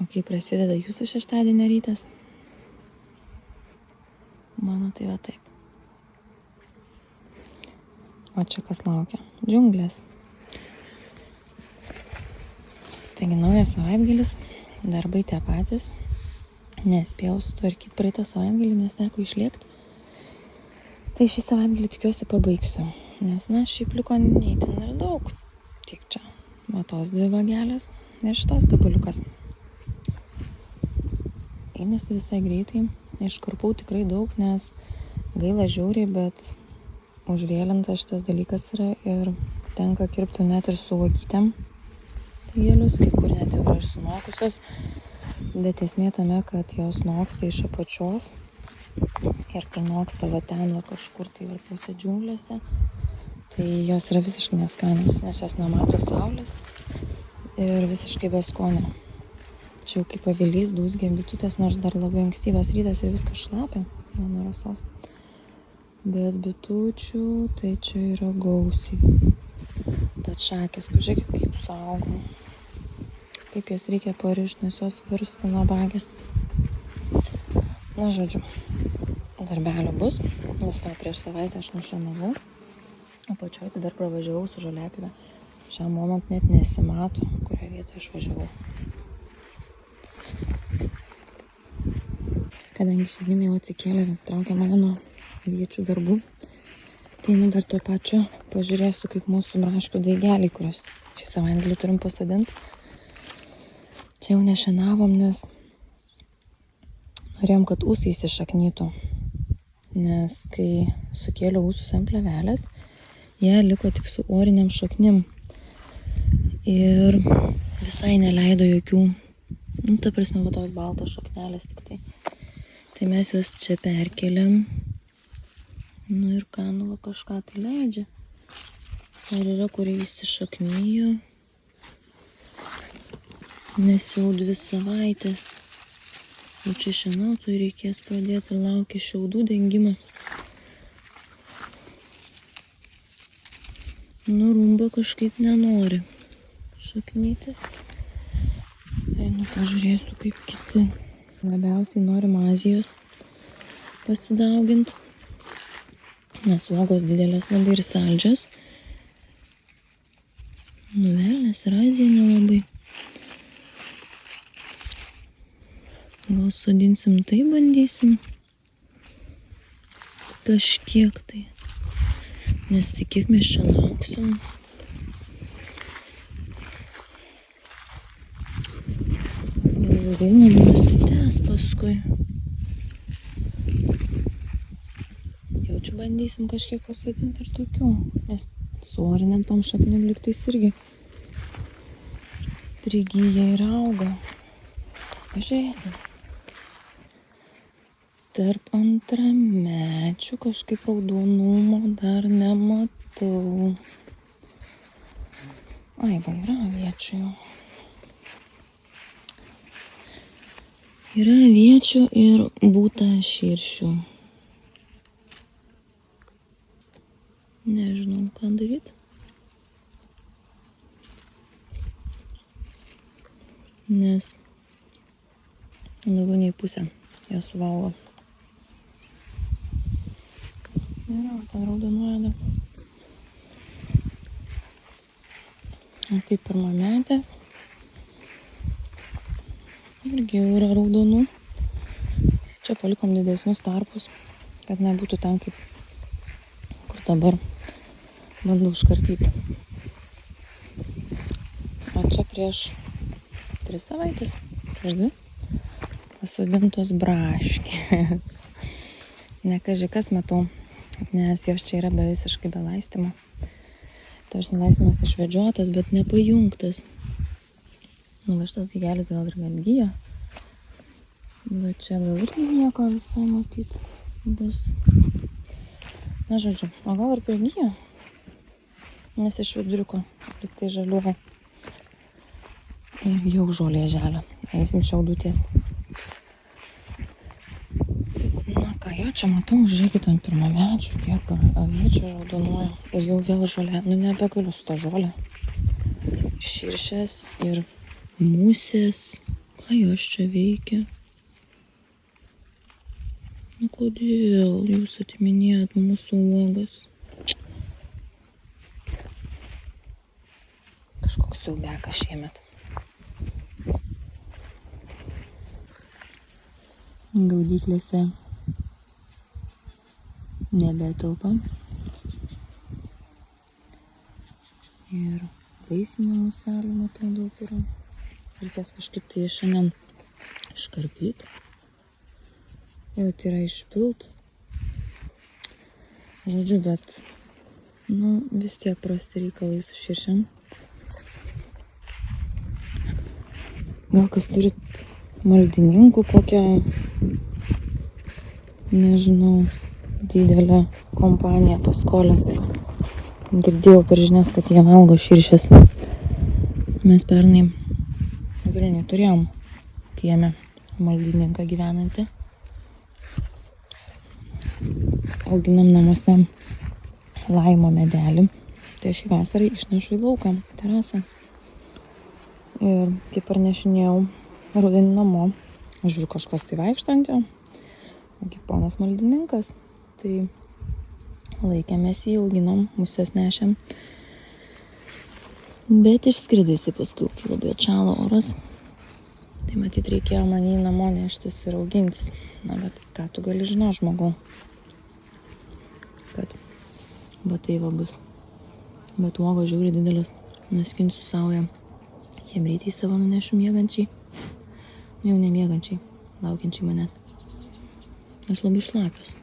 O kai prasideda jūsų šeštadienio rytas? Mano tai va taip. O čia kas laukia? Džiunglės. Taigi naujas savaitgalis, darbai tie patys. Nespėjau sutvarkyti praeitą savaitgalį, nes teko išlėkti. Tai šį savaitgalį tikiuosi pabaigsiu. Nes, šiaip liko neįtin ir daug. Tik čia. Va tos 2 vagelės ir šitos gabaliukas. Einasi visai greitai. Iškarpau tikrai daug, nes gaila žiauriai, bet užvėlintas šitas dalykas yra ir tenka kirpti net ir su uogytėm. Tai gėlius, kai kur net jau yra ir sunokusios. Bet esmė tame, kad jos noksta iš apačios. Ir kai noksta va ten va kažkur tai va tose džiunglėse, tai jos yra visiškai neskanios, nes jos nemato saulės ir visiškai be skonio. Čia jau kaip pavilys dūzgia bitutės, nors dar labai ankstyvas rytas ir viskas šlapia nuo rasos. Bet bitučių tai čia yra gausiai. Bet šakės, pažiūrėkit kaip saugo. Kaip jas reikia parišti, nes jos virsta nabagės. Na, žodžiu, darbelio bus, nes va prieš savaitę aš nušienavau, o pačioj tai dar pravažiavau su žoliapjove. Šiam moment net nesimato, kurioje vietoje išvažiavau. Kadangi šiandien jau atsikėlė ir atsitraukė mane nuo viečių darbų, tai dar tuo pačiu pažiūrėsiu, kaip mūsų braškių daigeliai, kuriuos šį savaitgalį turim pasodinti. Čia jau nešienavom, nes norėjom, kad ūsai įsišaknytų. Nes kai sukėliau ūsus ant plėvelės, jie liko tik su oriniam šaknim. Ir visai neleido jokių, ta prasme, va tos baltos šaknelės tik tai. Tai mes juos čia perkeliam. Ir ką, va kažką tai leidžia. Ar yra, kurie įsišaknyjo. Nes jau 2 savaitės. Jau čia šienautojui reikės pradėti ir laukia šiaudų dengimas. Rumba kažkaip nenori šaknytis. Einu pažiūrėsiu kaip kiti. Labiausiai norim Azijos pasidauginti. Nes uogos didelės labai ir saldžios. Velnias ir Azija nelabai. Gal sodinsim tai, bandysim kažkiek tai, nes tai kiek mes čia lauksim. Ilgai nusitęs paskui. Jaučiu, bandysim kažkiek pasodinti ir tokių, nes su oriniam tom šaknim lygtais irgi prigyja ir auga. Pažiūrėsim. Tarp antramečių kažkaip raudonumo dar nematau. Ai, va, yra aviečių jau. Yra aviečių ir būta širšių. Nežinau, ką daryti. Nes daugiau nei pusę jie suvalgo. Yra, ten raudonuoja dar. O kaip pirmametės. Irgi jau yra raudonų. Čia palikom didesnius tarpus, kad nebūtų ten kaip, kur dabar bandau užkarpyti. O čia prieš 3 savaitės, prieš 2, pasodintos braškės. Ne kažkas matau. Nes jos čia yra visiškai be laistymo. Tarsi laistymas išvedžiotas, bet nepajungtas. Va šitas daigelis gal ir atgyja. Va čia gal irgi nieko visai matyti bus. Na žodžiu, o gal ir prigyja. Nes iš viduriuko liktai žaliuoja. Ir jau žolė želia. Eisim šiaudų tiesti. Jo, čia matau, žiūrėkit ant pirmamečių, tiek aviečių raudonuoja. Ir jau vėl žolė. Nebegaliu su to žolė. Širšės ir musės. Ką jos čia veikia? Nu kodėl jūs atiminėjat mūsų uogas? Kažkoks siaubiakas šiemet. Gaudyklėse nebetelpa. Ir vaisinių muselių matau daug yra. Reikės kažkaip tai šiandien iškarpyti. Jau tai yra išpilt. Žodžiu, bet vis tiek prasti reikalai su širšėm. Gal kas turit maldininkų kokią, nežinau, didelę kompaniją paskolinti. Girdėjau per žinias, kad jie valgo širšės. Mes pernai Vilniuje turėjom kieme maldininką gyvenantį. Auginam namuose laimo medelį. Tai šį vasarą išnešu į lauką, terasą. Ir kaip parnešinėjau rudenį namo, aš žiūriu kažkas tai vaikštantį, kaip ponas maldininkas. Tai laikėmės jį, auginom, muses nešėm. Bet išskridėsi paskui, kai labai atšalo oras. Tai matyt reikėjo man jį namo neštis ir augintis. Na, bet ką tu gali žinoti, žmogau? Kad tai va bus. Bet uogos žiauriai didelis. Nuskinsiu saują. Chebrytei savo nunešiu miegančiai. Jau nemiegančiai. Laukiančiai manęs. Aš labai šlapios.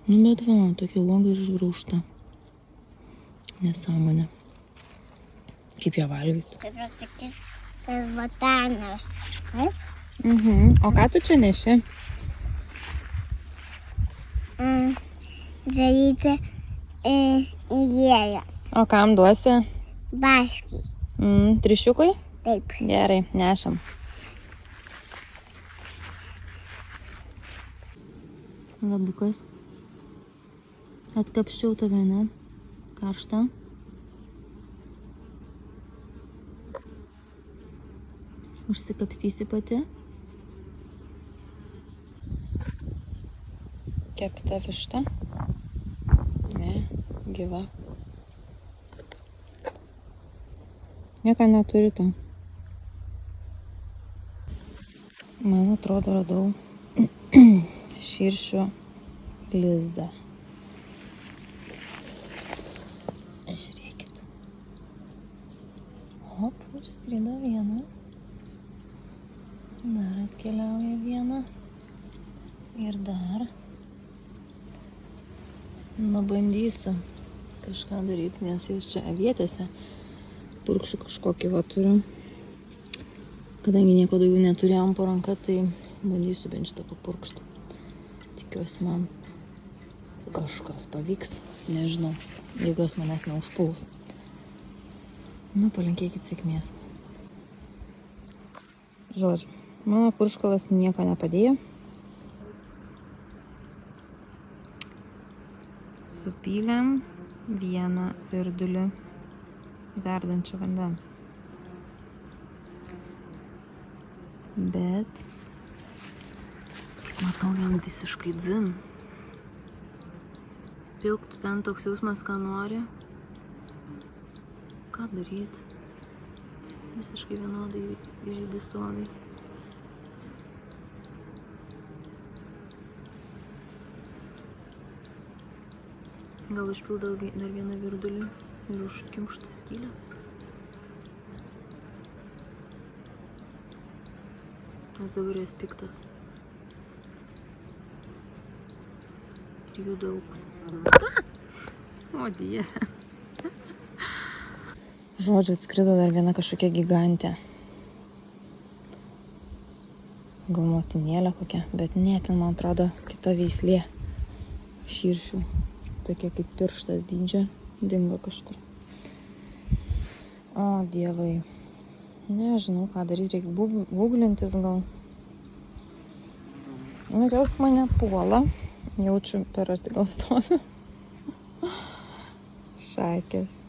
Bet va, tokia uoga ir išgraužta. Nesąmonė. Kaip ją valgyti? Kaip pasakys, kad botanas. O ką tu čia neši? Daryti įgėlės. O kam duosi? Baškiai. Trišiukui? Taip. Gerai, nešam. Labukas. Atkapščiau tave, ne? Karšta. Užsikapstysi pati. Kepta višta. Ne, gyva. Nieko neturi to. Man atrodo, radau širšių lizdą. Žiūrėkit. Op, išskrido viena. Dar atkeliauja viena. Ir dar. Bandysiu kažką daryti, nes jau čia avietėse purkšų kažkokį va turiu. Kadangi nieko daugiau neturėjom po ranką, tai bandysiu bent šitą papurkšti. Tikiuosi man kažkas pavyks. Nežinau, jeigu jos manęs neužpuls. Palinkėkit sėkmės. Žodžiu, mano purškalas nieko nepadėjo. Supylėm vieną virdulį verdančio vandens. Bet matau, jam visiškai dzin. Pilk tu ten toks jausmas, ką nori. Ką daryti? Visiškai vienodai žydi sodai. Gal užpildau dar vieną virdulį ir užkimštą skylę. Nes dabar jas piktas. Ir jų daug. O dieve. Žodžiu, atskrido dar viena kažkokia gigantė. Gal motinėlė kokia, bet ne, ten man atrodo kita veislė širšių. Tokia kaip pirštas dydžio, dingo kažkur. O dievai, nežinau ką daryti, reikia guglintis gal. Ir jos mane puola, jaučiu per arti gal stoviu. Šakės.